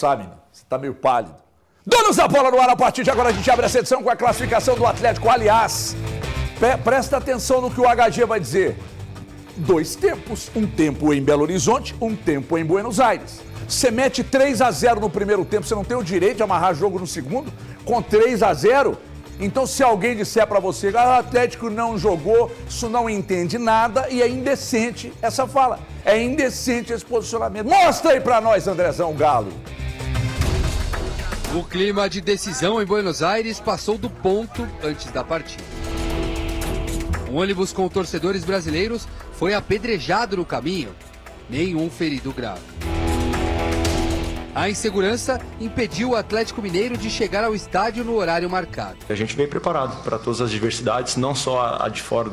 almoçar, menino. Você tá meio pálido. Donos da bola no ar, a partir de agora a gente abre essa edição com a classificação do Atlético. Aliás, presta atenção no que o HG vai dizer. 2 tempos, um tempo em Belo Horizonte, um tempo em Buenos Aires. Você mete 3-0 no primeiro tempo, você não tem o direito de amarrar jogo no segundo com 3-0. Então, se alguém disser pra você que o Atlético não jogou, isso não entende nada e é indecente essa fala. É indecente esse posicionamento. Mostra aí pra nós, Andrezão Galo. O clima de decisão em Buenos Aires passou do ponto antes da partida. Um ônibus com torcedores brasileiros foi apedrejado no caminho. Nenhum ferido grave. A insegurança impediu o Atlético Mineiro de chegar ao estádio no horário marcado. A gente vem preparado para todas as diversidades, não só a de fora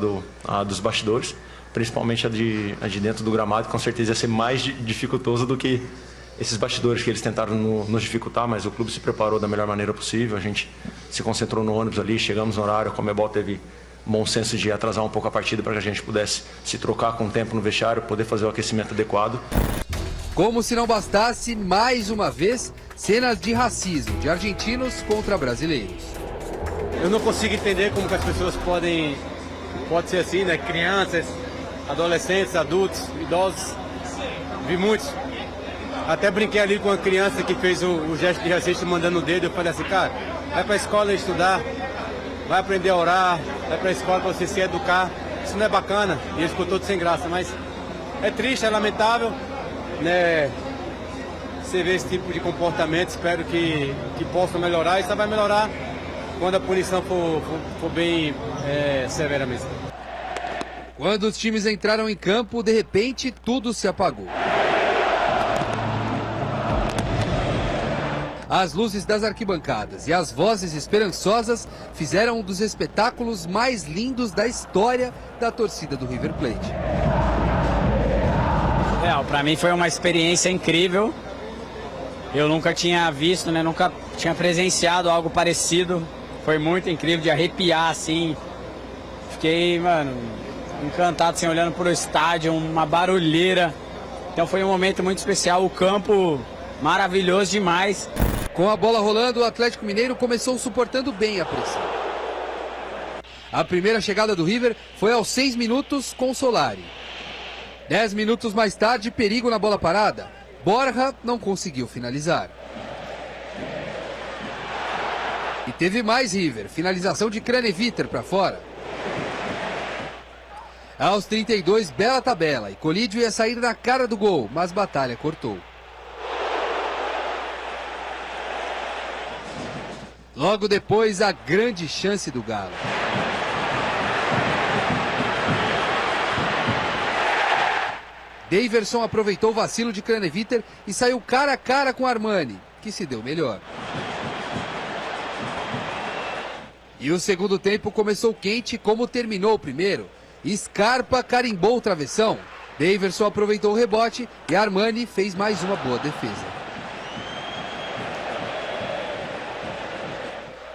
dos bastidores, principalmente a de dentro do gramado, que com certeza ia ser mais dificultoso do que esses bastidores que eles tentaram nos dificultar, mas o clube se preparou da melhor maneira possível, a gente se concentrou no ônibus ali, chegamos no horário, a Conmebol teve bom senso de atrasar um pouco a partida para que a gente pudesse se trocar com o tempo no vestiário, poder fazer o aquecimento adequado. Como se não bastasse, mais uma vez, cenas de racismo de argentinos contra brasileiros. Eu não consigo entender como que as pessoas pode ser assim, né? Crianças, adolescentes, adultos, idosos, vi muitos. Até brinquei ali com a criança que fez o gesto de racista mandando o dedo. Eu falei assim, cara, vai pra escola estudar, vai aprender a orar, vai pra escola pra você se educar. Isso não é bacana. E ele ficou todo sem graça, mas é triste, é lamentável, né? Você vê esse tipo de comportamento, espero que possa melhorar. E só vai melhorar quando a punição for bem severa mesmo. Quando os times entraram em campo, de repente tudo se apagou. As luzes das arquibancadas e as vozes esperançosas fizeram um dos espetáculos mais lindos da história da torcida do River Plate. Para mim foi uma experiência incrível. Eu nunca tinha visto, né? Nunca tinha presenciado algo parecido. Foi muito incrível, de arrepiar, assim. Fiquei, mano, encantado, assim, olhando pro estádio, uma barulheira. Então foi um momento muito especial, o campo maravilhoso demais. Com a bola rolando, o Atlético Mineiro começou suportando bem a pressão. A primeira chegada do River foi aos 6 minutos com Solari. 10 minutos mais tarde, perigo na bola parada. Borja não conseguiu finalizar. E teve mais River, finalização de Craneviter para fora. Aos 32, bela tabela, e Colídio ia sair na cara do gol, mas Batalha cortou. Logo depois, a grande chance do Galo. Daverson aproveitou o vacilo de Craneviter e saiu cara a cara com Armani, que se deu melhor. E o segundo tempo começou quente, como terminou o primeiro. Scarpa carimbou o travessão. Daverson aproveitou o rebote e Armani fez mais uma boa defesa.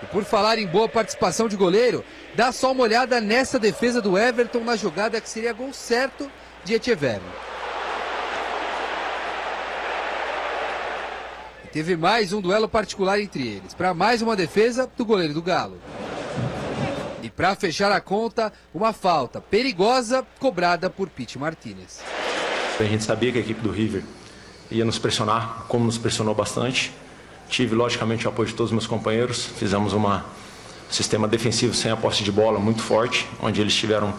E por falar em boa participação de goleiro, dá só uma olhada nessa defesa do Everton na jogada que seria gol certo de Echeverri. E teve mais um duelo particular entre eles, para mais uma defesa do goleiro do Galo. E para fechar a conta, uma falta perigosa cobrada por Pity Martínez. A gente sabia que a equipe do River ia nos pressionar, como nos pressionou bastante. Tive, logicamente, o apoio de todos os meus companheiros. Fizemos um sistema defensivo sem a posse de bola muito forte, onde eles tiveram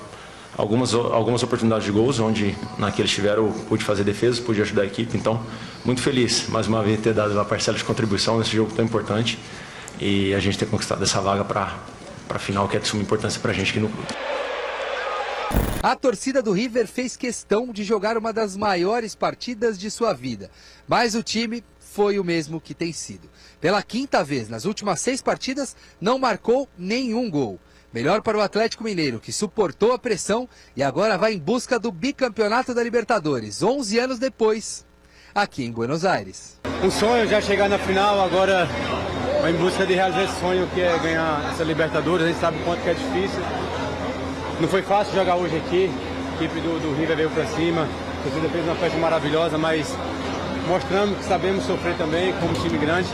algumas oportunidades de gols, onde naqueles tiveram, eu pude fazer defesa, pude ajudar a equipe. Então, muito feliz, mais uma vez, ter dado uma parcela de contribuição nesse jogo tão importante e a gente ter conquistado essa vaga para a final, que é de suma importância para a gente aqui no clube. A torcida do River fez questão de jogar uma das maiores partidas de sua vida, mas o time foi o mesmo que tem sido. Pela 5ª vez nas últimas 6 partidas, não marcou nenhum gol. Melhor para o Atlético Mineiro, que suportou a pressão e agora vai em busca do bicampeonato da Libertadores, 11 anos depois, aqui em Buenos Aires. Um sonho já chegar na final, agora vai em busca de realizar esse sonho, que é ganhar essa Libertadores. A gente sabe o quanto que é difícil. Não foi fácil jogar hoje aqui, a equipe do River veio para cima, a torcida fez uma festa maravilhosa, mas mostrando que sabemos sofrer também como time grande.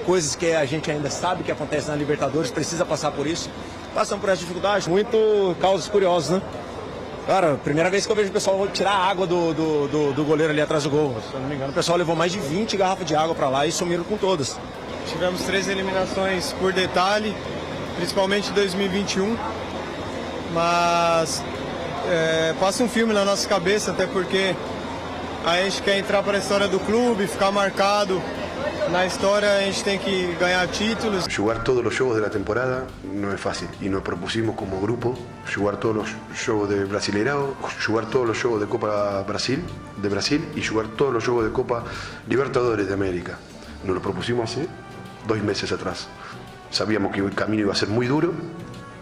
Coisas que a gente ainda sabe que acontece na Libertadores, precisa passar por isso. Passam por essa dificuldade. Muito causas curiosas, né? Cara, primeira vez que eu vejo o pessoal tirar a água do goleiro ali atrás do gol. Se eu não me engano, o pessoal levou mais de 20 garrafas de água para lá e sumiram com todas. Tivemos 3 eliminações por detalhe, principalmente em 2021. Mas passa um filme na nossa cabeça, até porque a gente quer entrar para a história do clube, ficar marcado. Na história a gente tem que ganhar títulos. Jugar todos los juegos de la temporada no es fácil y nos propusimos como grupo jugar todos los juegos de Brasileirao, jugar todos los juegos de Copa de Brasil y jugar todos los juegos de Copa Libertadores de América. Nos lo propusimos hace 2 meses atrás. Sabíamos que el camino iba a ser muy duro,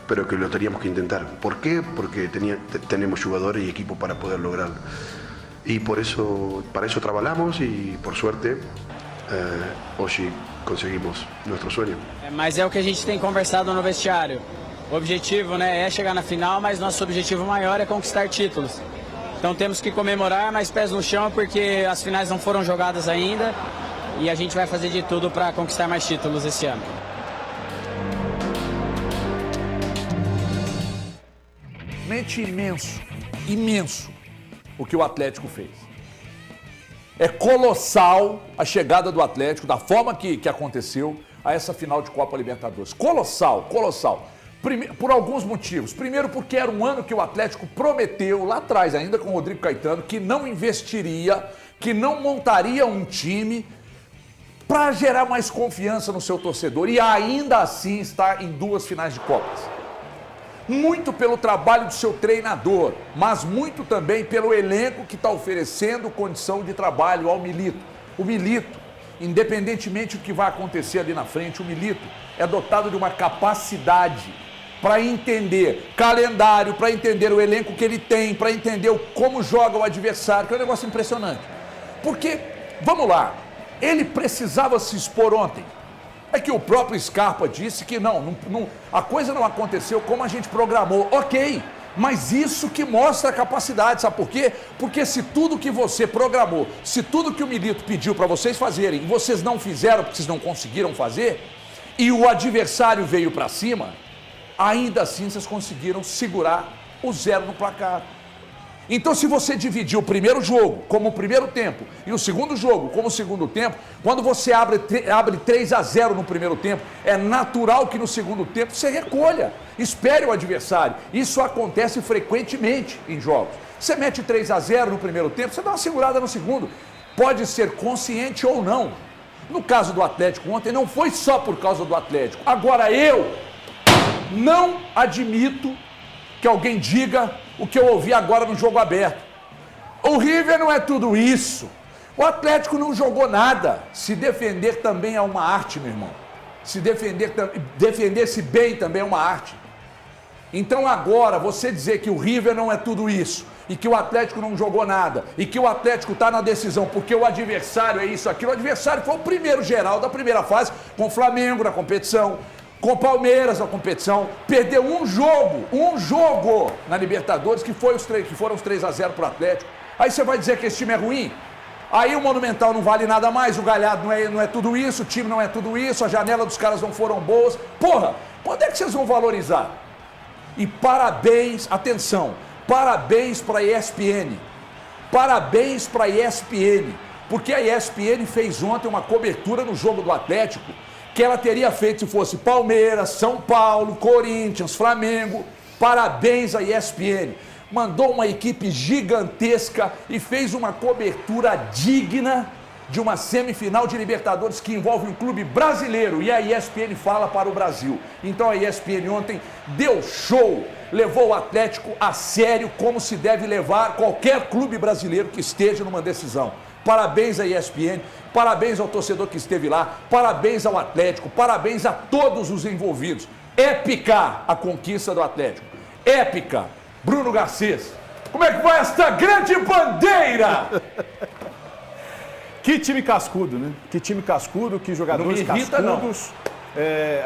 pero que lo teníamos que intentar. ¿Por qué? Porque tenemos jugadores y equipo para poder lograrlo. Y para eso trabajamos y por suerte hoje conseguimos nosso sonho. Mas é o que a gente tem conversado no vestiário. O objetivo, né, é chegar na final, mas nosso objetivo maior é conquistar títulos. Então temos que comemorar, mas pés no chão, porque as finais não foram jogadas ainda e a gente vai fazer de tudo para conquistar mais títulos esse ano. Mente imenso o que o Atlético fez. É colossal a chegada do Atlético, da forma que aconteceu, a essa final de Copa Libertadores. Colossal. Por alguns motivos. Primeiro, porque era um ano que o Atlético prometeu, lá atrás, ainda com o Rodrigo Caetano, que não investiria, que não montaria um time para gerar mais confiança no seu torcedor. E ainda assim está em 2 finais de Copas. Muito pelo trabalho do seu treinador, mas muito também pelo elenco que está oferecendo condição de trabalho ao Milito. O Milito, independentemente do que vai acontecer ali na frente, o Milito é dotado de uma capacidade para entender calendário, para entender o elenco que ele tem, para entender como joga o adversário, que é um negócio impressionante. Porque, vamos lá, ele precisava se expor ontem. É que o próprio Scarpa disse que a coisa não aconteceu como a gente programou. Ok, mas isso que mostra a capacidade, sabe por quê? Porque se tudo que você programou, se tudo que o Milito pediu para vocês fazerem, e vocês não fizeram porque vocês não conseguiram fazer, e o adversário veio para cima, ainda assim vocês conseguiram segurar o 0 no placar. Então, se você dividir o primeiro jogo como o primeiro tempo e o segundo jogo como o segundo tempo, quando você abre 3-0 no primeiro tempo, é natural que no segundo tempo você recolha, espere o adversário. Isso acontece frequentemente em jogos. Você mete 3-0 no primeiro tempo, você dá uma segurada no segundo. Pode ser consciente ou não. No caso do Atlético ontem, não foi só por causa do Atlético. Agora, eu não admito que alguém diga o que eu ouvi agora no jogo aberto. O River não é tudo isso. O Atlético não jogou nada. Se defender também é uma arte, meu irmão. Se defender-se bem também é uma arte. Então agora, você dizer que o River não é tudo isso, e que o Atlético não jogou nada, e que o Atlético está na decisão porque o adversário é isso, aquilo, o adversário foi o primeiro geral da primeira fase, com o Flamengo na competição, com o Palmeiras na competição, perdeu um jogo na Libertadores, que foram os 3-0 para o Atlético. Aí você vai dizer que esse time é ruim? Aí o Monumental não vale nada mais, o Galhardo não é tudo isso, o time não é tudo isso, a janela dos caras não foram boas. Porra, quando é que vocês vão valorizar? E parabéns, atenção, parabéns para a ESPN. Parabéns para a ESPN, porque a ESPN fez ontem uma cobertura no jogo do Atlético que ela teria feito se fosse Palmeiras, São Paulo, Corinthians, Flamengo. Parabéns à ESPN. Mandou uma equipe gigantesca e fez uma cobertura digna de uma semifinal de Libertadores que envolve um clube brasileiro. E a ESPN fala para o Brasil. Então a ESPN ontem deu show, levou o Atlético a sério como se deve levar qualquer clube brasileiro que esteja numa decisão. Parabéns à ESPN, parabéns ao torcedor que esteve lá, parabéns ao Atlético, parabéns a todos os envolvidos. Épica a conquista do Atlético, épica. Bruno Garcês, como é que vai esta grande bandeira? Que time cascudo, né? Que time cascudo, que jogadores cascudos.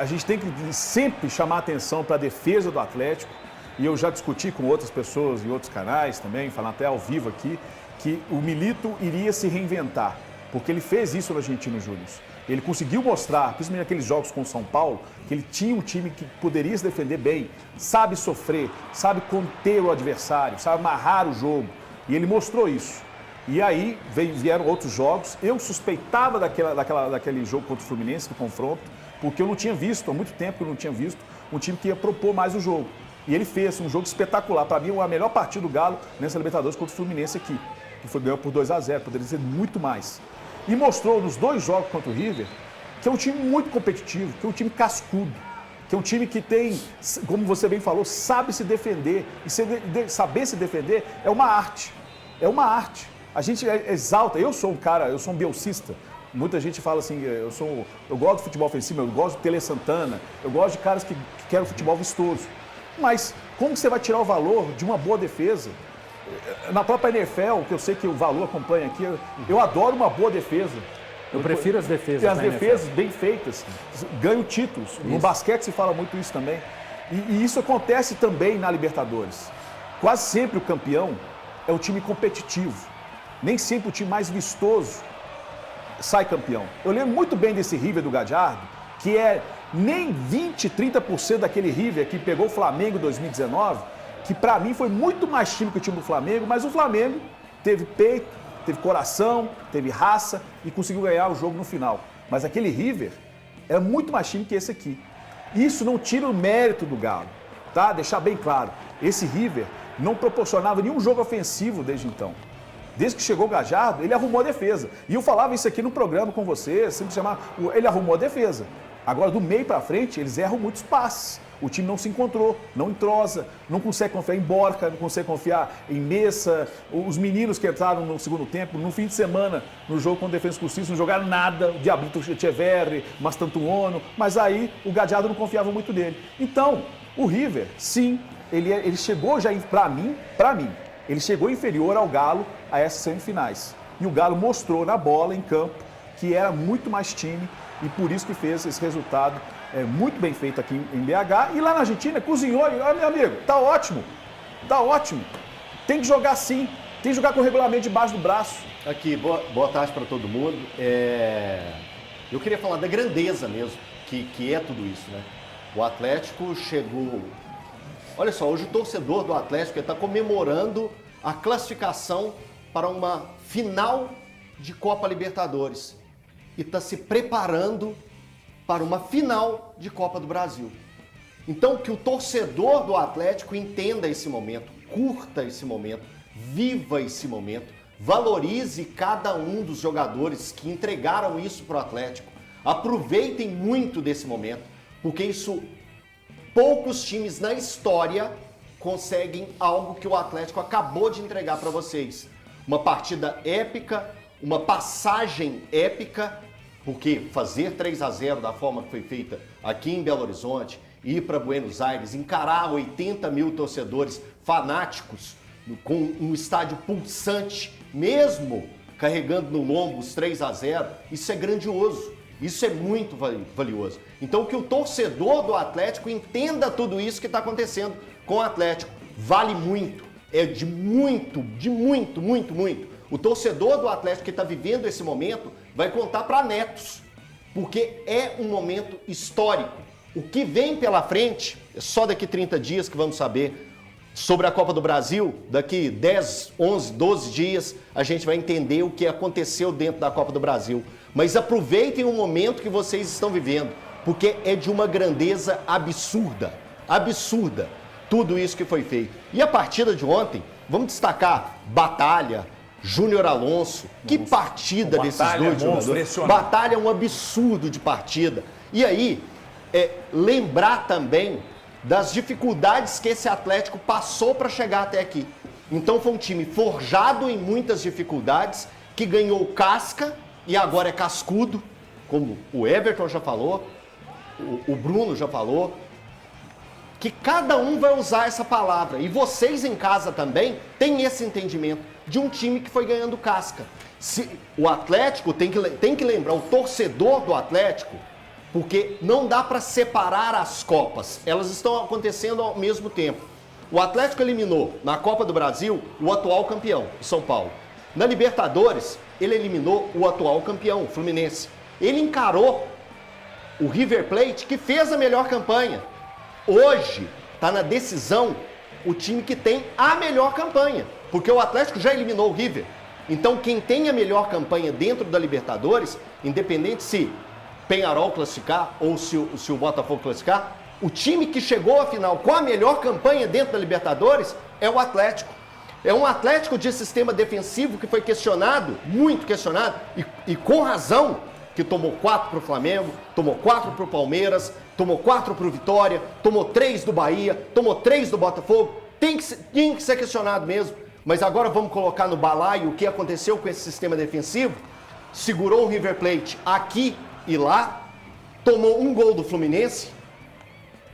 A gente tem que sempre chamar atenção para a defesa do Atlético. E eu já discuti com outras pessoas em outros canais também, falando até ao vivo aqui, que o Milito iria se reinventar, porque ele fez isso no Argentinos Júnior. Ele conseguiu mostrar, principalmente naqueles jogos com o São Paulo, que ele tinha um time que poderia se defender bem, sabe sofrer, sabe conter o adversário, sabe amarrar o jogo. E ele mostrou isso. E aí vieram outros jogos. Eu suspeitava daquele jogo contra o Fluminense, do confronto, porque eu não tinha visto, há muito tempo que eu não tinha visto, um time que ia propor mais o jogo. E ele fez um jogo espetacular. Para mim, a melhor partida do Galo nessa Libertadores contra o Fluminense aqui, que foi ganhou por 2-0, poderia ser muito mais. E mostrou nos 2 jogos contra o River que é um time muito competitivo, que é um time cascudo, que é um time que tem, como você bem falou, sabe se defender. E saber se defender é uma arte. É uma arte. A gente exalta. Eu sou um bielcista. Muita gente fala assim, eu gosto do futebol ofensivo, eu gosto do Tele Santana, eu gosto de caras que querem futebol vistoso. Mas como que você vai tirar o valor de uma boa defesa? Na própria NFL, que eu sei que o Valor acompanha aqui, eu adoro uma boa defesa. Eu prefiro as defesas. E as defesas bem feitas ganham títulos. Isso. No basquete se fala muito isso também. E isso acontece também na Libertadores. Quase sempre o campeão é o time competitivo. Nem sempre o time mais vistoso sai campeão. Eu lembro muito bem desse River do Gallardo, que é nem 20, 30% daquele River que pegou o Flamengo em 2019, que pra mim foi muito mais time que o time do Flamengo, mas o Flamengo teve peito, teve coração, teve raça e conseguiu ganhar o jogo no final. Mas aquele River era muito mais time que esse aqui. Isso não tira o mérito do Galo, tá? Deixar bem claro. Esse River não proporcionava nenhum jogo ofensivo desde então. Desde que chegou o Gallardo, ele arrumou a defesa. E eu falava isso aqui no programa com você, sempre chamava, ele arrumou a defesa. Agora, do meio pra frente, eles erram muitos passes. O time não se encontrou, não entrosa, não consegue confiar em Borca, não consegue confiar em Messa. Os meninos que entraram no segundo tempo, no fim de semana, no jogo com o Defensa e Justiça, não jogaram nada. O Diablito Echeverri, Mastantuono. Mas aí o Gallardo não confiava muito nele. Então, o River, sim, ele chegou já, pra mim, ele chegou inferior ao Galo a essas semifinais. E o Galo mostrou na bola, em campo, que era muito mais time e por isso que fez esse resultado muito bem feito aqui em BH. E lá na Argentina, cozinhou. Olha, meu amigo, tá ótimo. Tem que jogar assim, tem que jogar com o regulamento debaixo do braço. Aqui, boa tarde para todo mundo. Eu queria falar da grandeza mesmo, que é tudo isso, né? O Atlético chegou... Olha só, hoje o torcedor do Atlético está comemorando a classificação para uma final de Copa Libertadores e está se preparando para uma final de Copa do Brasil. Então, que o torcedor do Atlético entenda esse momento, curta esse momento, viva esse momento, valorize cada um dos jogadores que entregaram isso para o Atlético. Aproveitem muito desse momento, porque isso... Poucos times na história conseguem algo que o Atlético acabou de entregar para vocês. Uma partida épica, uma passagem épica, porque fazer 3-0 da forma que foi feita aqui em Belo Horizonte, ir para Buenos Aires, encarar 80 mil torcedores fanáticos com um estádio pulsante, mesmo carregando no lombo os 3-0, isso é grandioso. Isso é muito valioso. Então que o torcedor do Atlético entenda tudo isso que está acontecendo com o Atlético. Vale muito. É de muito. O torcedor do Atlético que está vivendo esse momento vai contar para netos. Porque é um momento histórico. O que vem pela frente, é só daqui 30 dias que vamos saber sobre a Copa do Brasil. Daqui 10, 11, 12 dias a gente vai entender o que aconteceu dentro da Copa do Brasil. Mas aproveitem o momento que vocês estão vivendo, porque é de uma grandeza absurda, tudo isso que foi feito. E a partida de ontem, vamos destacar Batalha, Júnior Alonso, que partida desses dois jogadores. Batalha é um absurdo de partida. E aí, lembrar também das dificuldades que esse Atlético passou para chegar até aqui. Então foi um time forjado em muitas dificuldades, que ganhou casca, e agora é cascudo, como o Everton já falou, o Bruno já falou, que cada um vai usar essa palavra. E vocês em casa também têm esse entendimento de um time que foi ganhando casca. O Atlético tem que lembrar, o torcedor do Atlético, porque não dá para separar as Copas, elas estão acontecendo ao mesmo tempo. O Atlético eliminou na Copa do Brasil o atual campeão, o São Paulo. Na Libertadores, ele eliminou o atual campeão, o Fluminense. Ele encarou o River Plate, que fez a melhor campanha. Hoje, está na decisão o time que tem a melhor campanha, porque o Atlético já eliminou o River. Então, quem tem a melhor campanha dentro da Libertadores, independente se Peñarol classificar ou se o Botafogo classificar, o time que chegou à final com a melhor campanha dentro da Libertadores é o Atlético. É um Atlético de sistema defensivo que foi questionado, muito questionado, e com razão, que tomou 4 para o Flamengo, tomou 4 para o Palmeiras, tomou 4 para o Vitória, tomou 3 do Bahia, tomou 3 do Botafogo. Tem que ser questionado mesmo. Mas agora vamos colocar no balaio o que aconteceu com esse sistema defensivo. Segurou o River Plate aqui e lá, tomou um gol do Fluminense,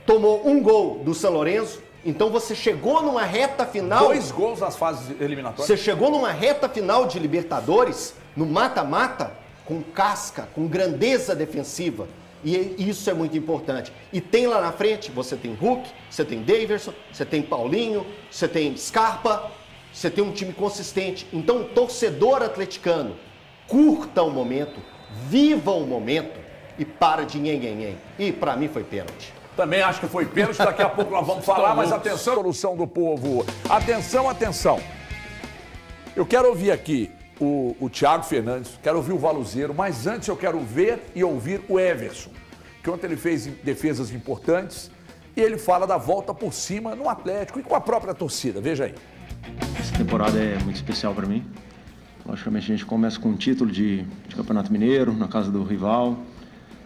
tomou um gol do São Lourenço. Então você chegou numa reta final... 2 gols nas fases eliminatórias. Você chegou numa reta final de Libertadores, no mata-mata, com casca, com grandeza defensiva. E isso é muito importante. E tem lá na frente, você tem Hulk, você tem Daverson, você tem Paulinho, você tem Scarpa, você tem um time consistente. Então, torcedor atleticano, curta o momento, viva o momento e para de nhen. E para mim foi pênalti. Também acho que foi pênalti, daqui a pouco nós vamos falar, mas atenção, solução do povo. Atenção, atenção. Eu quero ouvir aqui o Thiago Fernandes, quero ouvir o Valuzeiro, mas antes eu quero ver e ouvir o Everson, que ontem ele fez defesas importantes e ele fala da volta por cima no Atlético e com a própria torcida. Veja aí. Essa temporada é muito especial para mim. Logicamente a gente começa com um título de Campeonato Mineiro, na casa do rival.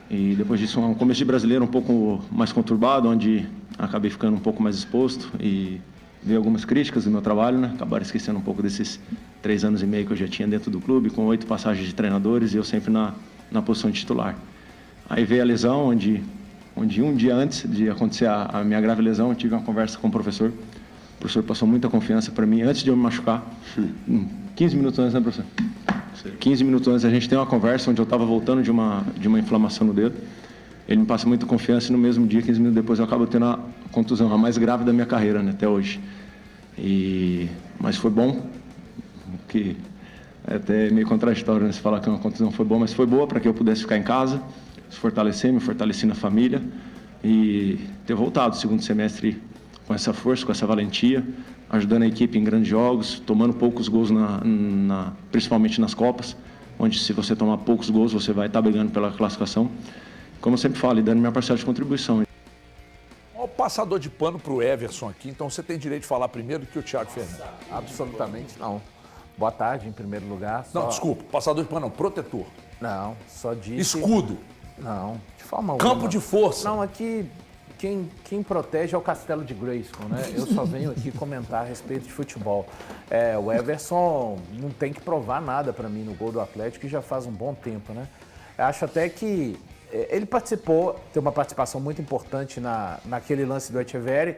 E depois disso um começo de brasileiro um pouco mais conturbado, onde acabei ficando um pouco mais exposto e vi algumas críticas do meu trabalho, né? Acabaram esquecendo um pouco desses 3 anos e meio que eu já tinha dentro do clube, com 8 passagens de treinadores e eu sempre na posição de titular. Aí veio a lesão, onde um dia antes de acontecer a minha grave lesão, eu tive uma conversa com o professor. O professor passou muita confiança para mim antes de eu me machucar. 15 minutos antes, né, professor? 15 minutos antes a gente tem uma conversa onde eu estava voltando de uma inflamação no dedo. Ele me passa muita confiança e no mesmo dia, 15 minutos depois, eu acabo tendo a contusão, a mais grave da minha carreira, né, até hoje. Mas foi bom, que é até meio contraditório, né, se falar que uma contusão foi boa, mas foi boa para que eu pudesse ficar em casa, se fortalecer, me fortaleci na família e ter voltado o segundo semestre com essa força, com essa valentia, ajudando a equipe em grandes jogos, tomando poucos gols, principalmente nas Copas, onde se você tomar poucos gols, você vai estar brigando pela classificação. Como eu sempre falo, e dando minha parcela de contribuição. O passador de pano para o Everson aqui, então você tem direito de falar primeiro que o Thiago Fernandes. Absolutamente não. Boa tarde, em primeiro lugar. Não, desculpa, passador de pano não, protetor. Não, só disse... Escudo. Não, de forma alguma. Campo de força. Não, aqui quem protege é o Castelo de Grayskull, né? Eu só venho aqui comentar a respeito de futebol. O Everson não tem que provar nada para mim no gol do Atlético e já faz um bom tempo, né? Eu acho até que ele tem uma participação muito importante naquele lance do Echeverri,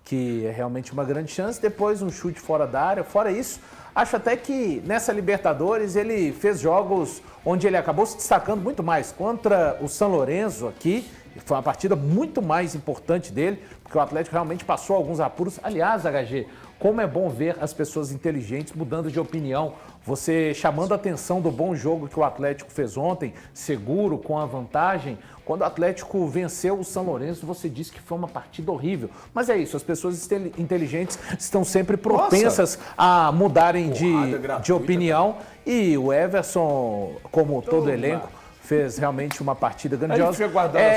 que é realmente uma grande chance. Depois um chute fora da área. Fora isso, acho até que nessa Libertadores ele fez jogos onde ele acabou se destacando muito mais. Contra o São Lourenço aqui, foi uma partida muito mais importante dele, porque o Atlético realmente passou alguns apuros. Aliás, HG, como é bom ver as pessoas inteligentes mudando de opinião. Você chamando a atenção do bom jogo que o Atlético fez ontem, seguro, com a vantagem. Quando o Atlético venceu o São Lourenço, você disse que foi uma partida horrível. Mas é isso, as pessoas inteligentes estão sempre propensas a mudarem de opinião. E o Everson, como todo elenco, fez realmente uma partida grandiosa.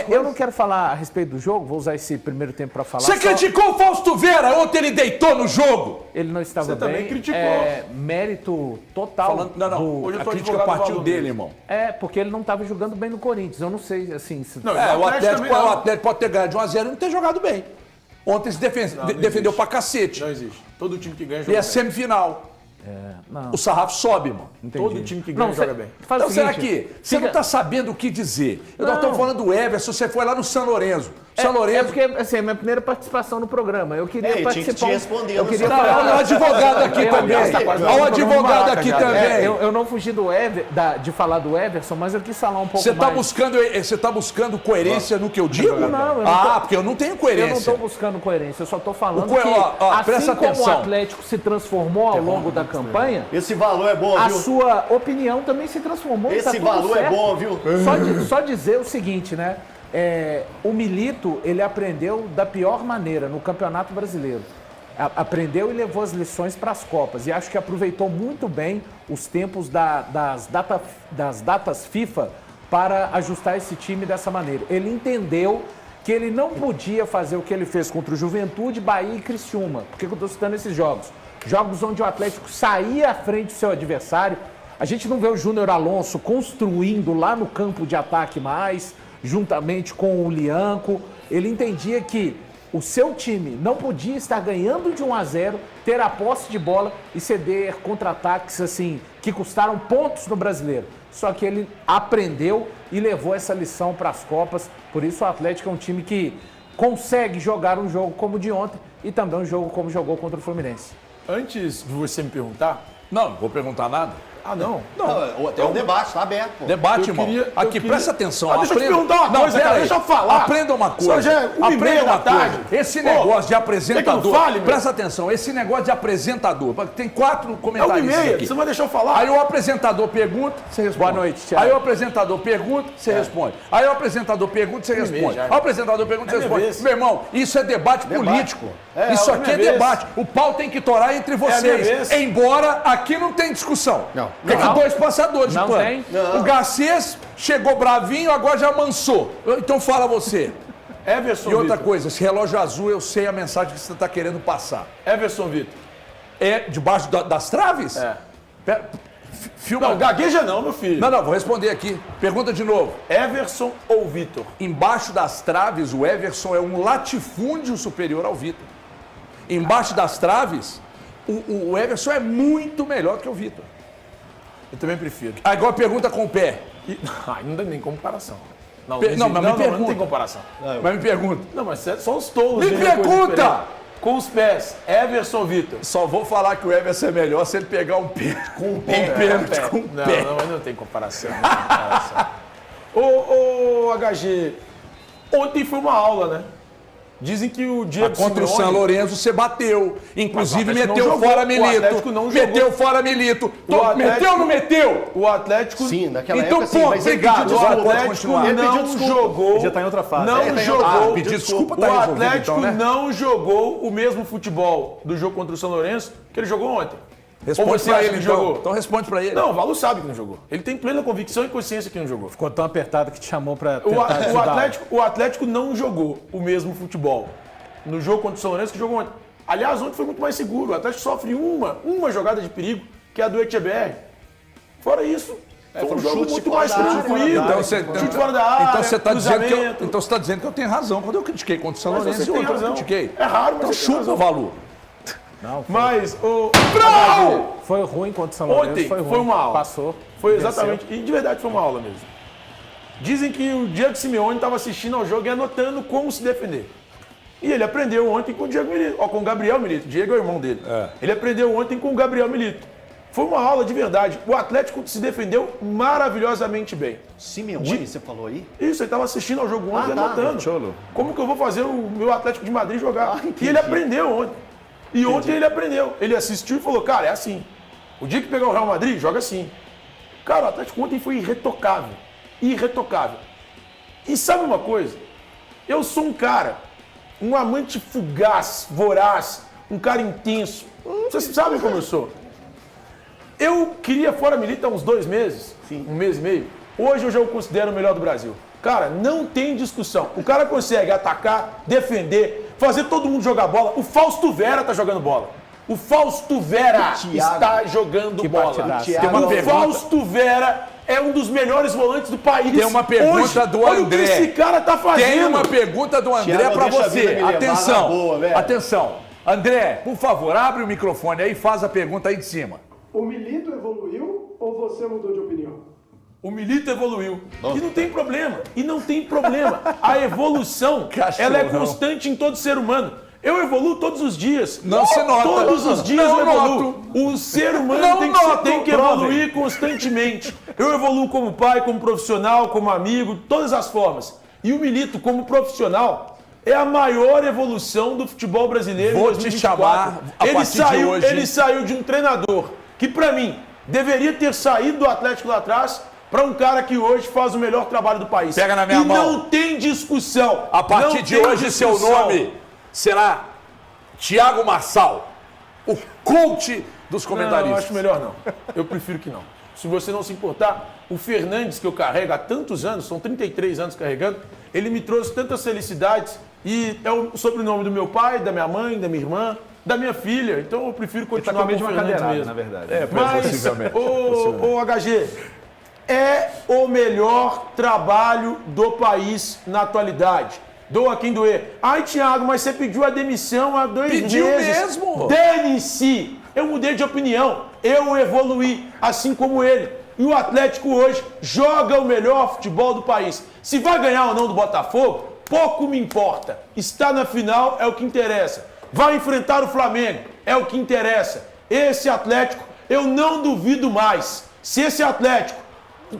Eu não quero falar a respeito do jogo, vou usar esse primeiro tempo para falar. Você criticou o Fausto Vera, ontem ele deitou no jogo. Ele não estava bem. Você também criticou. mérito total. Hoje a crítica partiu dele, irmão. Porque ele não estava jogando bem no Corinthians. Eu não sei, assim... o Atlético pode ter ganhado de 1-0 e não ter jogado bem. Ontem se defendeu pra cacete. Não existe. Todo time que ganha joga bem. E é semifinal. O sarrafo sobe, mano. Entendi. Todo time que ganha joga bem. Então, será que você não está sabendo o que dizer? Eu não estou falando do Everson, você foi lá no São Lourenço. São Lourenço. Porque, assim, é minha primeira participação no programa. Eu queria tinha que te participar. responder. Eu queria Olha o advogado aqui também. Olha o advogado aqui também. Eu não fugi de falar do Everson, mas eu quis falar um pouco mais. Você tá buscando coerência no que eu digo? Não, eu não tô, porque eu não tenho coerência. Eu não estou buscando coerência, eu só estou falando que, presta assim como atenção. o Atlético se transformou ao longo da campanha, Esse valor é bom, a viu? sua opinião também se transformou. Esse tá tudo valor é certo. bom, viu? Só dizer o seguinte, né? O Milito, ele aprendeu da pior maneira no Campeonato Brasileiro. Aprendeu e levou as lições para as Copas. E acho que aproveitou muito bem os tempos das datas FIFA para ajustar esse time dessa maneira. Ele entendeu que ele não podia fazer o que ele fez contra o Juventude, Bahia e Criciúma. Por que eu estou citando esses jogos? Jogos onde o Atlético saía à frente do seu adversário. A gente não vê o Júnior Alonso construindo lá no campo de ataque mais, juntamente com o Lianco. Ele entendia que o seu time não podia estar ganhando de 1-0, ter a posse de bola e ceder contra-ataques assim, que custaram pontos no Brasileiro. Só que ele aprendeu e levou essa lição para as Copas. Por isso o Atlético é um time que consegue jogar um jogo como o de ontem e também um jogo como jogou contra o Fluminense. Antes de você me perguntar... Não vou perguntar nada. Ah, não? Tem um debate, tá aberto. Pô. Debate, irmão. Presta atenção. Deixa eu te perguntar uma coisa, cara. Deixa eu falar. Aprenda uma coisa. Já é 1h30 da tarde. Esse negócio de apresentador. Fale, presta atenção. Esse negócio de apresentador. Tem 4 comentários aqui. Você não vai deixar eu falar? Aí o apresentador pergunta, você responde. Boa noite, Thiago. Aí o apresentador pergunta, você responde. Aí o apresentador pergunta, você responde. Aí o apresentador pergunta, você responde. Meu irmão, isso é debate político. Isso aqui é debate. O pau tem que torar entre vocês. Embora aqui não tem discussão. Não. Tem que 2 passadores de Não pano. tem. O Garcês chegou bravinho, agora já amansou. Então fala você. Everson E outra Vitor. coisa, esse relógio azul, eu sei a mensagem que você está querendo passar. Everson Vitor. É debaixo das traves? Filma. Não, gagueja não, meu filho. Não, vou responder aqui. Pergunta de novo. Everson ou Vitor? Embaixo das traves, o Everson é um latifúndio superior ao Vitor. Embaixo das traves, o Everson é muito melhor que o Vitor. Eu também prefiro. Agora pergunta com o pé. Não dá nem comparação. Não, Mas me pergunta. não tem comparação. Mas me pergunta. Não, mas só os tolos. Me pergunta! Com os pés, Everson Vitor. Só vou falar que o Everson é melhor se ele pegar um pênalti com um pênalti com um pé. Não, mas não tem comparação. Não tem comparação. Ô, HG, ontem foi uma aula, né? Dizem que o Diego Contra o São Lourenço você bateu. Inclusive Mas o Atlético meteu não fora jogou. O Milito. Atlético não jogou. Meteu fora Milito. O Atlético- Meteu ou não meteu? O Atlético... Sim, naquela Então, época sim, pô, mas ele obrigado. pediu O desculpa. Pode Atlético continuar. Ele pediu não desculpa. jogou... Ele já tá em outra fase. Não jogou... pedir desculpa tá o resolvido, Atlético então, né? não jogou o mesmo futebol do jogo contra o São Lourenço que ele jogou ontem. Responde Ou você pra acha ele, que então. jogou? Então responde pra ele. Não, o Valu sabe que não jogou. Ele tem plena convicção e consciência que não jogou. Ficou tão apertado que te chamou para O Atlético não jogou o mesmo futebol no jogo contra o São Lourenço que jogou ontem. Aliás, ontem foi muito mais seguro. O Atlético sofre uma jogada de perigo, que é a do Echeverri. Fora isso, foi um jogo muito mais tranquilo. Chute fora da área, Então você está dizendo cruzamento. então você tá dizendo que eu tenho razão quando eu critiquei contra o São Mas Lourenço você e tem outro eu razão. critiquei. É raro, mas Então você tem chupa, razão. Valu. Mas o... Foi ruim contra o São Lourenço, Ontem foi ruim. foi uma aula. Passou. Foi exatamente. E de verdade foi uma aula mesmo. Dizem que o Diego Simeone estava assistindo ao jogo e anotando como se defender. E ele aprendeu ontem com o Diego Milito, com o Gabriel Milito. Diego é o irmão dele. Ele aprendeu ontem com o Gabriel Milito. Foi uma aula de verdade. O Atlético se defendeu maravilhosamente bem. Simeone, você falou aí? Isso, ele estava assistindo ao jogo ontem e tá. anotando. Como que eu vou fazer o meu Atlético de Madrid jogar? Entendi. E ele aprendeu ontem. E ontem ele aprendeu. Ele assistiu e falou, cara, é assim. O dia que pegar o Real Madrid, joga assim. Cara, o Atlético ontem foi irretocável. Irretocável. E sabe uma coisa? Eu sou um cara, um amante fugaz, voraz, um cara intenso. Vocês sabem como eu sou. Eu queria fora Milito há uns 2 meses, um mês e meio. Hoje eu já o considero o melhor do Brasil. Cara, não tem discussão. O cara consegue atacar, defender, fazer todo mundo jogar bola. O Fausto Vera tá jogando bola. O Fausto Vera está jogando bola. O Fausto Vera é um dos melhores volantes do país. Tem uma pergunta hoje. do Olha André. o que esse cara tá fazendo. Tem uma pergunta do André Thiago, pra deixa a vida você. me levar Atenção. na boa, velho. Atenção. André, por favor, abre o microfone aí e faz a pergunta aí de cima. O Milito evoluiu ou você mudou de opinião? O Milito evoluiu. E não tem problema. E não tem problema. A evolução, ela é constante em todo ser humano. Eu evoluo todos os dias. Não se nota. Todos os dias não eu evoluo. noto. O ser humano Não tem que noto. evoluir constantemente. Eu evoluo como pai, como profissional, como amigo, todas as formas. E o Milito, como profissional, é a maior evolução do futebol brasileiro em Vou te 2024. chamar a partir de hoje. Ele saiu de um treinador que, pra mim, deveria ter saído do Atlético lá atrás para um cara que hoje faz o melhor trabalho do país. Pega na minha mão. Não tem discussão. A partir de hoje, seu nome será Thiago Marçal, o coach dos comentaristas. Não, eu acho melhor não. Eu prefiro que não. Se você não se importar, o Fernandes, que eu carrego há tantos anos, são 33 anos carregando, ele me trouxe tantas felicidades e é o sobrenome do meu pai, da minha mãe, da minha irmã, da minha filha. Então eu prefiro continuar com o Fernandes mesmo. na verdade. Mas, ô HG, é o melhor trabalho do país na atualidade. Doa quem doer. Ai, Thiago, mas você pediu a demissão há 2 meses. Pediu mesmo. Dane-se. Eu mudei de opinião. Eu evoluí, assim como ele. E o Atlético hoje joga o melhor futebol do país. Se vai ganhar ou não do Botafogo, pouco me importa. Está na final, é o que interessa. Vai enfrentar o Flamengo, é o que interessa. Esse Atlético, eu não duvido mais. Se esse Atlético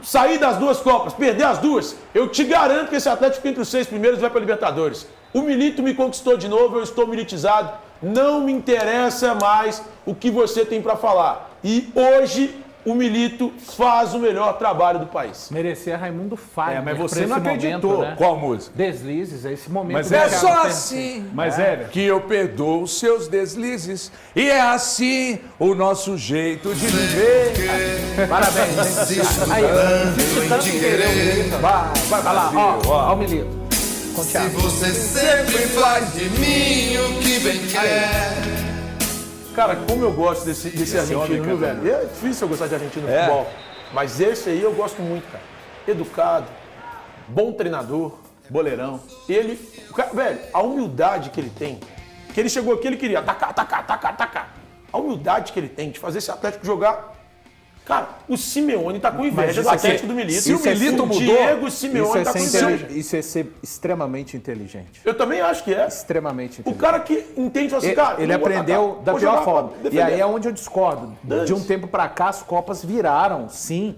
sair das 2 Copas, perder as 2, eu te garanto que esse Atlético entre os 6 primeiros vai para a Libertadores. O Milito me conquistou de novo, eu estou militizado. Não me interessa mais o que você tem para falar. E hoje o Milito faz o melhor trabalho do país. Merecer Raimundo Fagner. Mas você pra não esse acreditou. momento, né? Qual música? Deslizes, é esse momento. Mas do É Thiago só Fernandes. assim Mas que eu perdoo os seus deslizes. E é assim o nosso jeito de viver. Parabéns, gente. Aí, disse tanto que querer o Milito. Vai lá, ó o Milito. Com o Thiago. Você sempre faz de mim o que bem quer. Cara, como eu gosto desse argentino, viu, velho? É difícil eu gostar de argentino no futebol. Mas esse aí eu gosto muito, cara. Educado, bom treinador, Boleirão. ele... Velho, a humildade que ele tem, que ele chegou aqui, ele queria atacar. A humildade que ele tem de fazer esse Atlético jogar... Cara, o Simeone tá com inveja do Atlético do Milito. Se o Milito mudou, Diego Simeone tá com inveja. Isso é ser extremamente inteligente. Eu também acho que é. Extremamente O inteligente. cara que entende, fala assim, cara... Ele eu vou aprendeu atacar, da vou pior jogar forma. pra E defender. aí é onde eu discordo. De um tempo pra cá, as Copas viraram, sim,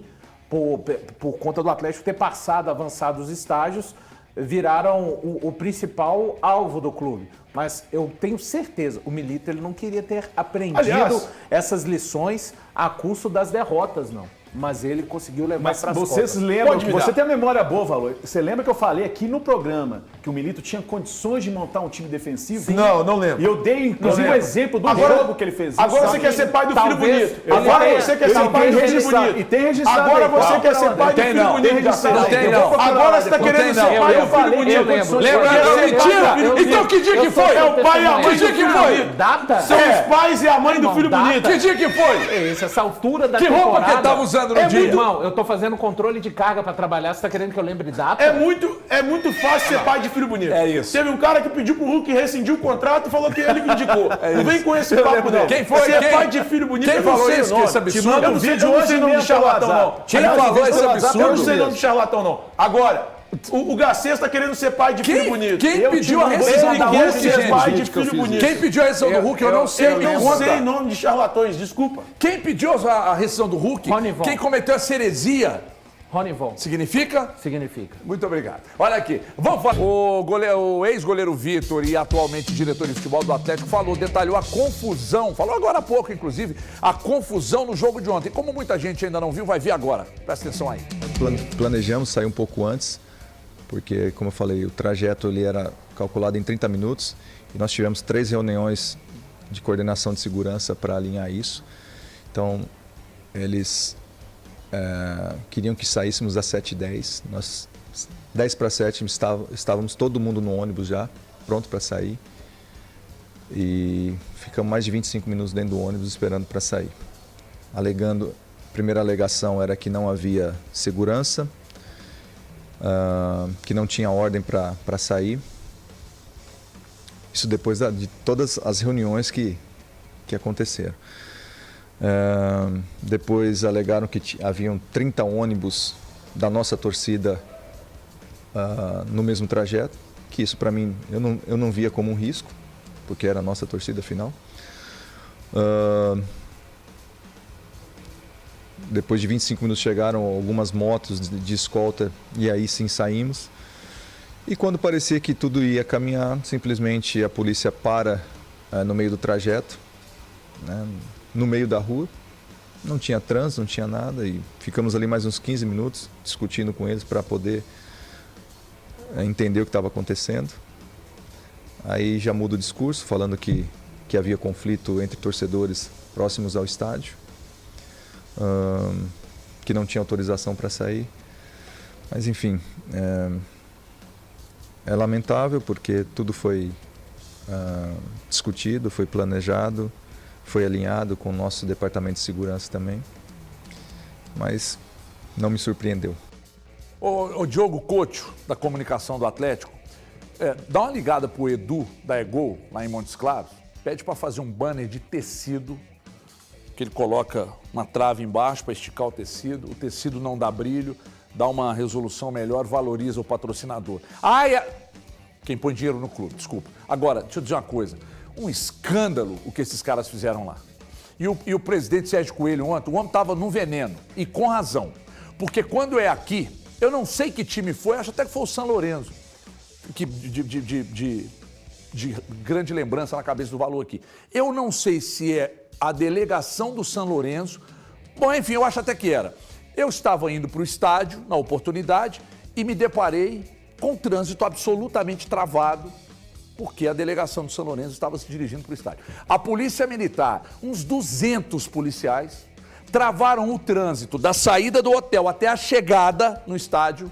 por conta do Atlético ter passado, avançado os estágios, viraram o principal alvo do clube. Mas eu tenho certeza, o Milito ele não queria ter aprendido essas lições a custo das derrotas, não. Mas ele conseguiu levar Mas para as vocês Copas. lembram, Pode me dar. você tem a memória boa, Valor. Você lembra que eu falei aqui no programa que o Milito tinha condições de montar um time defensivo? Sim. Não lembro. E eu dei, inclusive, o exemplo do jogo que ele fez. Agora Só você que quer ser pai do filho talvez bonito. ele Agora tenha- você quer ele ser pai tem do filho registrado. bonito. E tem registrado Agora aí, você qual? quer ser pai do filho não. bonito. Tem registrado Não aí. tem, Eu não. vou procurar Agora lá você tá depois. querendo Não ser tem, pai não. do filho Eu bonito. lembro. Lembra? Você quer ser pai do Mentira! filho bonito. Então que dia que foi? É o pai e a mãe Que dia do que filho foi? bonito. Data? São os pais e a mãe do filho data. bonito. Que dia que foi? Essa altura da Que temporada... roupa que ele tava usando no dia? Irmão, eu tô fazendo controle de carga pra trabalhar, você tá querendo que eu lembre data? É muito fácil ser pai de filho bonito. É isso. Teve um cara que pediu pro Hulk rescindir o contrato e falou que ele que indicou. Não vem com esse papo, não. Quem foi? Você é Quem? pai de filho bonito. Quem eu não falou sei o isso? nome. Esse absurdo? Eu não sei, vídeo eu não hoje sei o nome de mesmo pelo charlatão, não. WhatsApp. Quem falou esse Eu não absurdo? sei o nome de charlatão, não. Agora, o Garcês tá querendo ser pai de filho bonito. Quem pediu a Ele rescisão do quer Hulk, ser pai de gente? filho bonito. Quem pediu a rescisão do Hulk? Eu não sei, Eu me não conta. sei nome de charlatões, desculpa. Quem pediu a rescisão do Hulk? Rony Von. Quem cometeu essa heresia? Rony Von. Significa? Significa. Muito obrigado. Olha aqui, vamos falar. O ex-goleiro Vitor e atualmente diretor de futebol do Atlético detalhou a confusão, falou agora há pouco, inclusive, a confusão no jogo de ontem. Como muita gente ainda não viu, vai ver agora. Presta atenção aí. Planejamos sair um pouco antes, porque, como eu falei, o trajeto ele era calculado em 30 minutos e nós tivemos 3 reuniões de coordenação de segurança para alinhar isso. Então, eles queriam que saíssemos às 7h10. Nós, 10 para 7, estávamos todo mundo no ônibus já, pronto para sair. E ficamos mais de 25 minutos dentro do ônibus esperando para sair. Alegando, a primeira alegação era que não havia segurança, que não tinha ordem para sair. Isso depois de todas as reuniões que aconteceram. Depois alegaram que haviam 30 ônibus da nossa torcida no mesmo trajeto, que isso para mim eu não via como um risco, porque era a nossa torcida final. Depois de 25 minutos chegaram algumas motos de escolta e aí sim saímos. E quando parecia que tudo ia caminhar, simplesmente a polícia para no meio do trajeto, né, no meio da rua. Não tinha trânsito, não tinha nada e ficamos ali mais uns 15 minutos discutindo com eles para poder entender o que estava acontecendo. Aí já muda o discurso, falando que havia conflito entre torcedores próximos ao estádio, que não tinha autorização para sair. Mas enfim, é lamentável porque tudo foi discutido, foi planejado, foi alinhado com o nosso departamento de segurança também, mas não me surpreendeu. O Diogo Couto, da comunicação do Atlético, dá uma ligada pro Edu, da Egol, lá em Montes Claros, pede para fazer um banner de tecido, que ele coloca uma trave embaixo para esticar o tecido não dá brilho, dá uma resolução melhor, valoriza o patrocinador. Quem põe dinheiro no clube, desculpa. Agora, deixa eu dizer uma coisa, um escândalo o que esses caras fizeram lá. E o presidente Sérgio Coelho ontem, o homem estava no veneno, e com razão. Porque quando é aqui, eu não sei que time foi, acho até que foi o São Lourenço, que de grande lembrança na cabeça do Valor aqui. Eu não sei se é a delegação do São Lourenço, bom, enfim, eu acho até que era. Eu estava indo para o estádio, na oportunidade, e me deparei com o trânsito absolutamente travado, porque a delegação do São Lourenço estava se dirigindo para o estádio. A polícia militar, uns 200 policiais, travaram o trânsito da saída do hotel até a chegada no estádio,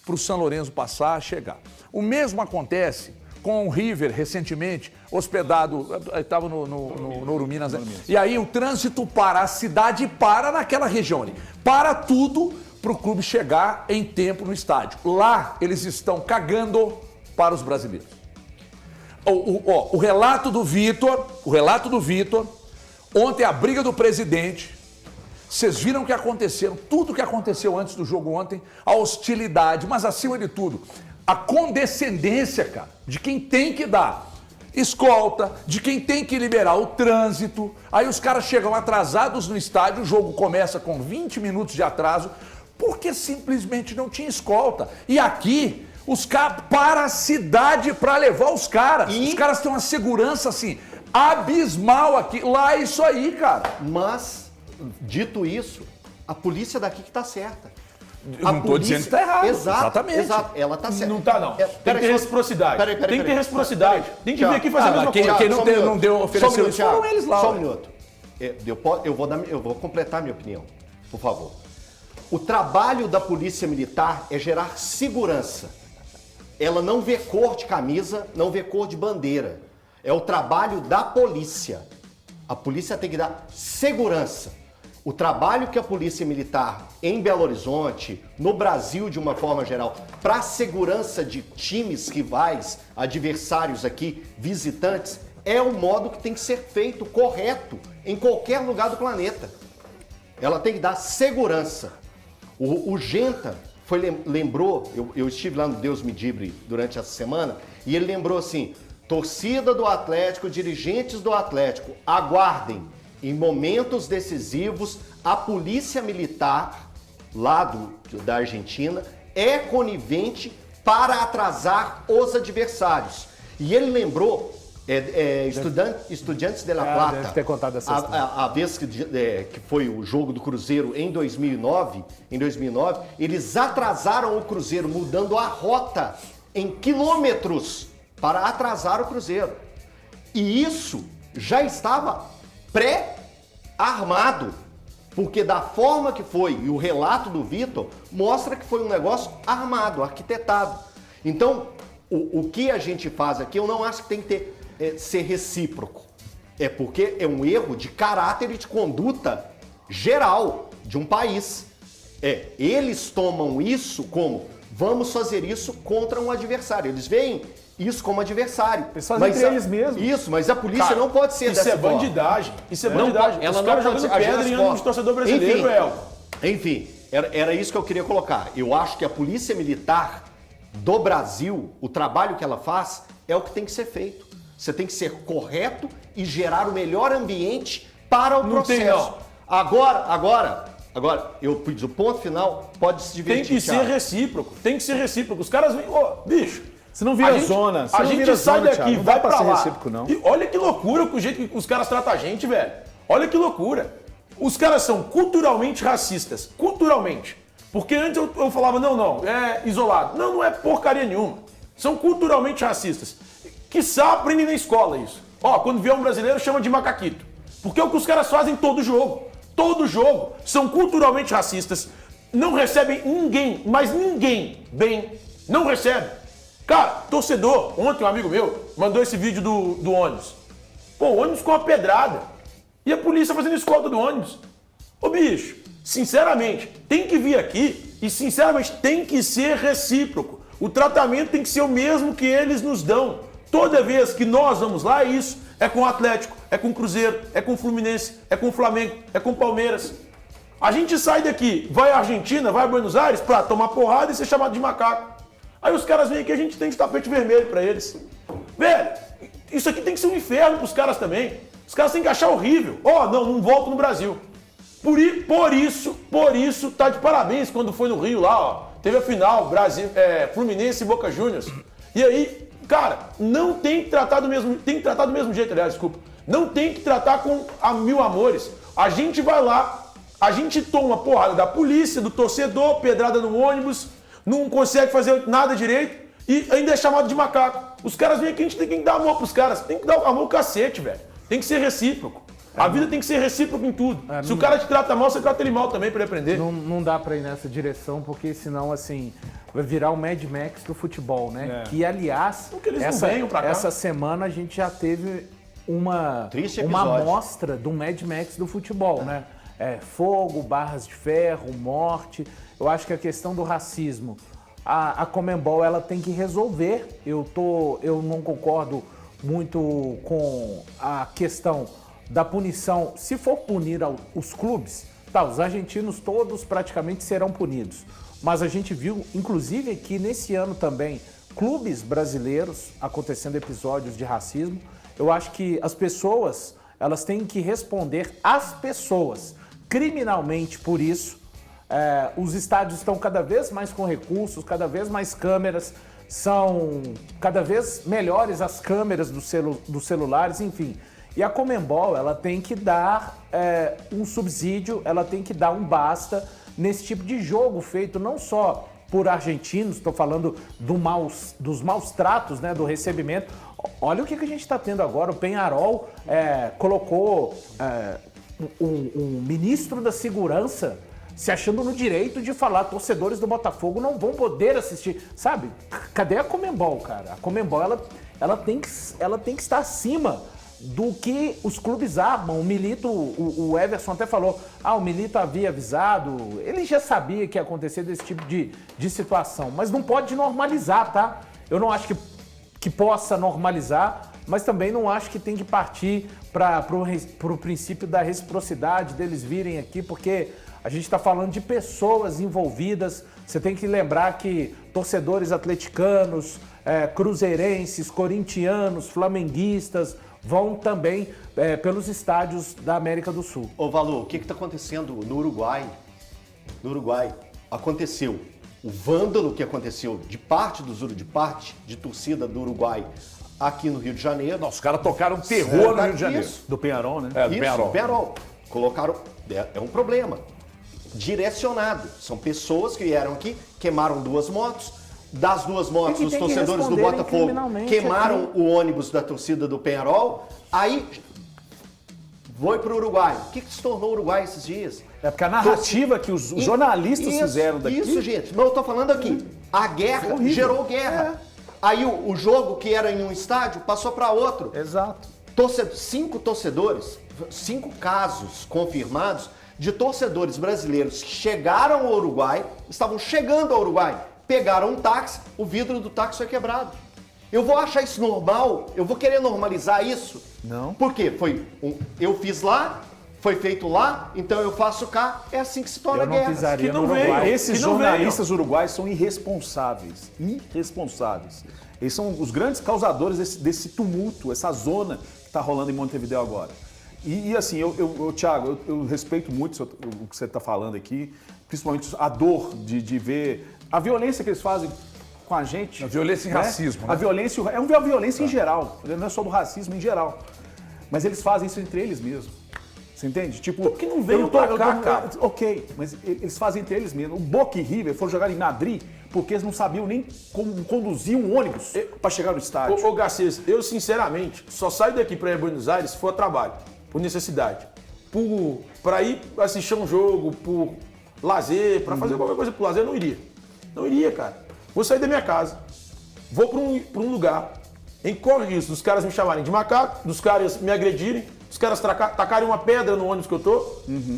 para o São Lourenço passar a chegar. O mesmo acontece com o River, recentemente, hospedado, estava no Uruminas. E aí o trânsito para, a cidade para naquela região ali. Para tudo para o clube chegar em tempo no estádio. Lá eles estão cagando para os brasileiros. O relato do Vitor, ontem a briga do presidente, vocês viram o que aconteceu, tudo o que aconteceu antes do jogo ontem, a hostilidade, mas acima de tudo, a condescendência, cara, de quem tem que dar escolta, de quem tem que liberar o trânsito. Aí os caras chegam atrasados no estádio, o jogo começa com 20 minutos de atraso, porque simplesmente não tinha escolta. E aqui, os caras para a cidade para levar os caras. Os caras têm uma segurança, assim, abismal aqui. Lá é isso aí, cara. Mas, dito isso, a polícia daqui que tá certa. Eu não estou dizendo que está errado. Exatamente. Exato. Ela está certa. Não está, não. Tem que ter reciprocidade. Tem que ter reciprocidade. Tem que vir aqui fazer a mesma coisa. Quem não deu ofereceu isso foram eles lá. Só um minuto. Eu vou completar minha opinião, por favor. O trabalho da polícia militar é gerar segurança. Ela não vê cor de camisa, não vê cor de bandeira. É o trabalho da polícia. A polícia tem que dar segurança. O trabalho que a Polícia Militar em Belo Horizonte, no Brasil de uma forma geral, para a segurança de times rivais, adversários aqui, visitantes, é o modo que tem que ser feito correto em qualquer lugar do planeta. Ela tem que dar segurança. O Genta lembrou, eu estive lá no Deus Me Livre durante essa semana, e ele lembrou assim, torcida do Atlético, dirigentes do Atlético, aguardem. Em momentos decisivos, a polícia militar, lá da Argentina, é conivente para atrasar os adversários. E ele lembrou, Estudiantes de La Plata, deve ter contado essa história. A vez que foi o jogo do Cruzeiro em 2009, eles atrasaram o Cruzeiro, mudando a rota em quilômetros para atrasar o Cruzeiro. E isso já estava pré-armado, porque da forma que foi, e o relato do Vitor mostra que foi um negócio armado, arquitetado. Então, o que a gente faz aqui, eu não acho que tem que ser recíproco. É porque é um erro de caráter e de conduta geral de um país. Eles tomam isso como, vamos fazer isso contra um adversário. Eles veem isso como adversário. Eles fazem entre eles mesmos. Isso, mas a polícia não pode ser dessa forma. Isso é bandidagem. Isso é bandidagem. Ela Os caras não pode jogando pedra em ânimo de torcedor brasileiro, Enfim, era isso que eu queria colocar. Eu acho que a Polícia Militar do Brasil, o trabalho que ela faz, é o que tem que ser feito. Você tem que ser correto e gerar o melhor ambiente para o processo. Tem, não. Agora, eu fiz o ponto final, pode se divertir. Tem que ser recíproco, tem que ser recíproco. Os caras vêm, bicho... Se não vira zona, a gente sai daqui, vai pra lá. Não. E olha que loucura o jeito que os caras tratam a gente, velho. Olha que loucura. Os caras são culturalmente racistas. Culturalmente. Porque antes eu falava, não, é isolado. Não é porcaria nenhuma. São culturalmente racistas. Quiçá aprendem na escola isso. Ó, quando vier um brasileiro, chama de macaquito. Porque é o que os caras fazem todo jogo. Todo jogo. São culturalmente racistas. Não recebem ninguém, mas ninguém bem. Não recebe. Cara, torcedor, ontem um amigo meu mandou esse vídeo do ônibus. Pô, o ônibus com uma pedrada. E a polícia fazendo escolta do ônibus. Ô bicho, sinceramente, tem que vir aqui e sinceramente tem que ser recíproco. O tratamento tem que ser o mesmo que eles nos dão. Toda vez que nós vamos lá é isso. É com o Atlético, é com o Cruzeiro, é com o Fluminense, é com o Flamengo, é com o Palmeiras. A gente sai daqui, vai à Argentina, vai a Buenos Aires pra tomar porrada e ser chamado de macaco. Aí os caras vêm aqui, a gente tem de tapete vermelho pra eles. Velho, isso aqui tem que ser um inferno pros caras também. Os caras têm que achar horrível. Não volto no Brasil. Por isso, tá de parabéns quando foi no Rio lá, ó. Teve a final, Fluminense e Boca Juniors. E aí, cara, não tem que tratar do mesmo jeito, aliás, desculpa. Não tem que tratar com a mil amores. A gente vai lá, a gente toma porrada da polícia, do torcedor, pedrada no ônibus, não consegue fazer nada direito e ainda é chamado de macaco. Os caras vêm aqui, a gente tem que dar amor pros caras. Tem que dar amor ao cacete, velho. Tem que ser recíproco. A vida tem que ser recíproca em tudo. Se o cara te trata mal, você trata ele mal também pra ele aprender. Não dá pra ir nessa direção, porque senão, assim, vai virar o Mad Max do futebol, né? Que, aliás, essa semana a gente já teve uma amostra do Mad Max do futebol, né? Fogo, barras de ferro, morte. Eu acho que a questão do racismo, a Conmebol, ela tem que resolver. Eu não concordo muito com a questão da punição. Se for punir os clubes, os argentinos todos praticamente serão punidos. Mas a gente viu, inclusive aqui nesse ano também, clubes brasileiros acontecendo episódios de racismo. Eu acho que as pessoas, elas têm que responder às pessoas criminalmente por isso. Os estádios estão cada vez mais com recursos, cada vez mais câmeras, são cada vez melhores as câmeras dos celulares, enfim. E a Conmebol, ela tem que dar um subsídio, ela tem que dar um basta nesse tipo de jogo feito não só por argentinos, estou falando dos maus tratos, né, do recebimento. Olha o que a gente está tendo agora, o Peñarol colocou um ministro da segurança se achando no direito de falar, torcedores do Botafogo não vão poder assistir, sabe? Cadê a Conmebol, cara? A Conmebol, ela tem que estar acima do que os clubes armam. O Milito, o Everson até falou, o Milito havia avisado, ele já sabia que ia acontecer desse tipo de situação, mas não pode normalizar, tá? Eu não acho que possa normalizar, mas também não acho que tem que partir para o princípio da reciprocidade, deles virem aqui, porque a gente está falando de pessoas envolvidas. Você tem que lembrar que torcedores atleticanos, cruzeirenses, corintianos, flamenguistas vão também pelos estádios da América do Sul. Ô Valu, o que está acontecendo no Uruguai? No Uruguai aconteceu o vândalo que aconteceu de parte de torcida do Uruguai aqui no Rio de Janeiro. Os caras tocaram terror no Rio de Janeiro. Isso. Do Peñarol, né? Do Peñarol. Colocaram... É um problema. Direcionado. São pessoas que vieram aqui, queimaram 2 motos. Das 2 motos, os torcedores do Botafogo queimaram o ônibus da torcida do Peñarol. Aí, foi pro Uruguai. O que se tornou o Uruguai esses dias? Porque a narrativa que os jornalistas fizeram daqui... Isso, gente. Mas eu tô falando aqui. A guerra gerou guerra. Aí o jogo que era em um estádio passou para outro. Exato. 5 torcedores, 5 casos confirmados de torcedores brasileiros que chegaram ao Uruguai, estavam chegando ao Uruguai, pegaram um táxi, o vidro do táxi foi quebrado. Eu vou achar isso normal? Eu vou querer normalizar isso? Não. Por quê? Eu fiz lá, foi feito lá, então eu faço cá. É assim que se torna Eu não guerra. pisaria Que não no Uruguai. veio. Esses Que não jornalistas uruguaios são irresponsáveis. Irresponsáveis. Eles são os grandes causadores desse tumulto, essa zona que está rolando em Montevideo agora. E assim, Thiago, eu respeito muito o que você está falando aqui, principalmente a dor de ver a violência que eles fazem com a gente. A violência e racismo, né? A violência, é uma violência em geral, não é só do racismo em geral. Mas eles fazem isso entre eles mesmos. Você entende? Tipo, que não veio pra cá, cara. Ok, mas eles fazem entre eles mesmos. O Boca e River foram jogar em Madrid porque eles não sabiam nem como conduzir um ônibus para chegar no estádio. Ô Garcês, eu sinceramente só saio daqui para ir a Buenos Aires se for a trabalho, por necessidade. Para ir assistir um jogo, por lazer, para fazer qualquer coisa por lazer, eu não iria. Não iria, cara. Vou sair da minha casa, vou para um lugar, em corre isso, dos caras me chamarem de macaco, dos caras me agredirem, dos caras tacarem uma pedra no ônibus que eu tô,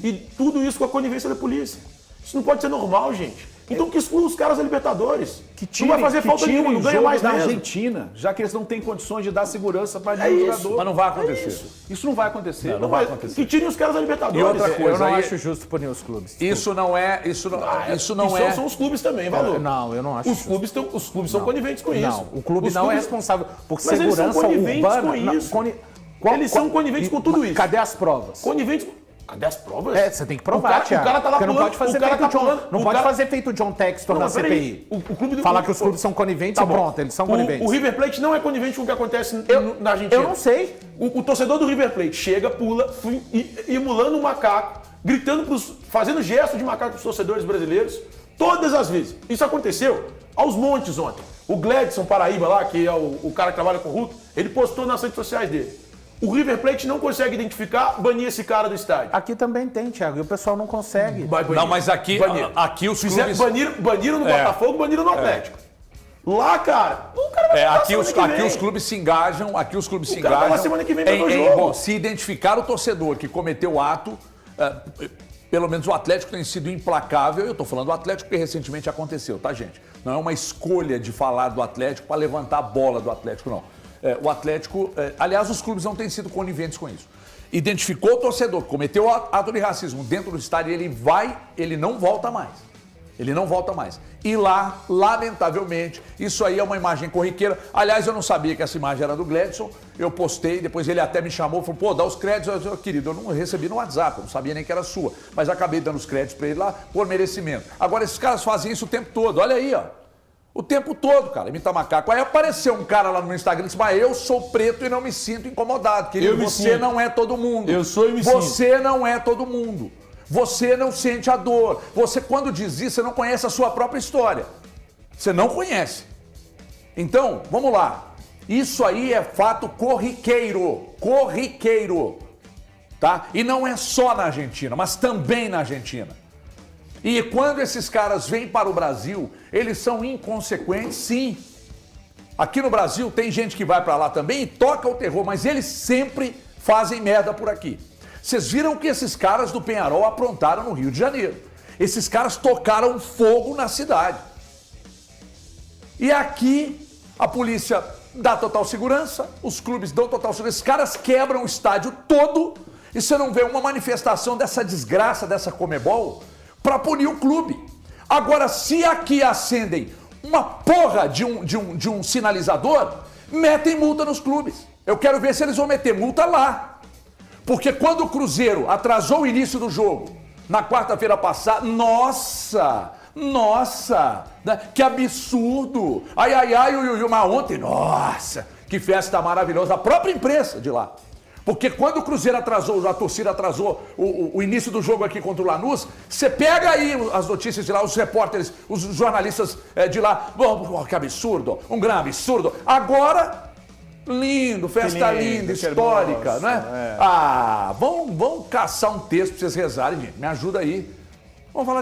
e tudo isso com a conivência da polícia. Isso não pode ser normal, gente. Então que exclua os caras da Libertadores. Não vai fazer falta nenhuma, não ganha mais na mesmo. Argentina, já que eles não têm condições de dar segurança para nenhum jogador. Mas não vai acontecer. Isso não vai acontecer. Não vai acontecer. Que tirem os caras da Libertadores. E outra coisa, Eu não aí- acho justo punir os clubes. Isso não é. Isso não E é. são os clubes também, valor. Não, eu não acho Os clubes são coniventes com isso. Não, o clube Os não é clubes- responsável por Mas eles são segurança coniventes urbana. com Não, isso. Eles são coniventes com tudo isso. Cadê as provas? Coniventes com... Cadê as provas? É, você tem que provar, o cara tá lá Porque não pulando, pode fazer o cara feito tá John, pulando, não o pode cara- fazer feito John Textor Não, na mas peraí, CPI. o clube do... Falar que os clubes são coniventes Tá e bom. pronto, eles são coniventes. O River Plate não é conivente com o que acontece na Argentina. Eu não sei. O torcedor do River Plate chega, pula, emulando um macaco, gritando, fazendo gesto de macaco pros torcedores brasileiros, todas as vezes. Isso aconteceu aos montes ontem. O Gladson Paraíba lá, que é o cara que trabalha com o Hulk, ele postou nas redes sociais dele. O River Plate não consegue identificar, banir esse cara do estádio. Aqui também tem, Thiago, e o pessoal não consegue. Vai banir. Não, mas aqui os clubes. Baniram no Botafogo, baniram no Atlético. Lá, cara, o cara vai Aqui os clubes se engajam, O cara tá lá semana que vem pra ver o jogo. bom, se identificar o torcedor que cometeu o ato, pelo menos o Atlético tem sido implacável. Eu tô falando do Atlético porque recentemente aconteceu, tá, gente? Não é uma escolha de falar do Atlético para levantar a bola do Atlético, não. O Atlético, aliás, os clubes não têm sido coniventes com isso. Identificou o torcedor que cometeu ato de racismo dentro do estádio, ele não volta mais. Ele não volta mais. E lá, lamentavelmente, isso aí é uma imagem corriqueira. Aliás, eu não sabia que essa imagem era do Gladson. Eu postei, depois ele até me chamou, falou, pô, dá os créditos. Eu, querido, eu não recebi no WhatsApp, eu não sabia nem que era sua. Mas acabei dando os créditos para ele lá por merecimento. Agora, esses caras fazem isso o tempo todo. Olha aí, ó. O tempo todo, cara, imita macaco. Aí apareceu um cara lá no meu Instagram e disse, mas eu sou preto e não me sinto incomodado. Querido, você não é todo mundo. Eu sou e me sinto. Você não é todo mundo. Você não sente a dor. Você, quando diz isso, você não conhece a sua própria história. Você não conhece. Então, vamos lá. Isso aí é fato corriqueiro. Corriqueiro. Tá? E não é só na Argentina, mas também na Argentina. E quando esses caras vêm para o Brasil, eles são inconsequentes, sim. Aqui no Brasil tem gente que vai para lá também e toca o terror, mas eles sempre fazem merda por aqui. Vocês viram o que esses caras do Peñarol aprontaram no Rio de Janeiro. Esses caras tocaram fogo na cidade. E aqui a polícia dá total segurança, os clubes dão total segurança, os caras quebram o estádio todo e você não vê uma manifestação dessa desgraça, dessa Comebol, para punir o clube. Agora, se aqui acendem uma porra de um sinalizador, metem multa nos clubes. Eu quero ver se eles vão meter multa lá. Porque quando o Cruzeiro atrasou o início do jogo, na quarta-feira passada, nossa, né? Que absurdo. Ai, mas ontem, nossa, que festa maravilhosa. A própria imprensa de lá. Porque quando o Cruzeiro atrasou, a torcida atrasou o início do jogo aqui contra o Lanús, você pega aí as notícias de lá, os repórteres, os jornalistas de lá, que absurdo, um grande absurdo. Agora, lindo, festa linda, histórica, hermoso, né? Vão caçar um texto pra vocês rezarem, gente. Me ajuda aí. Vamos falar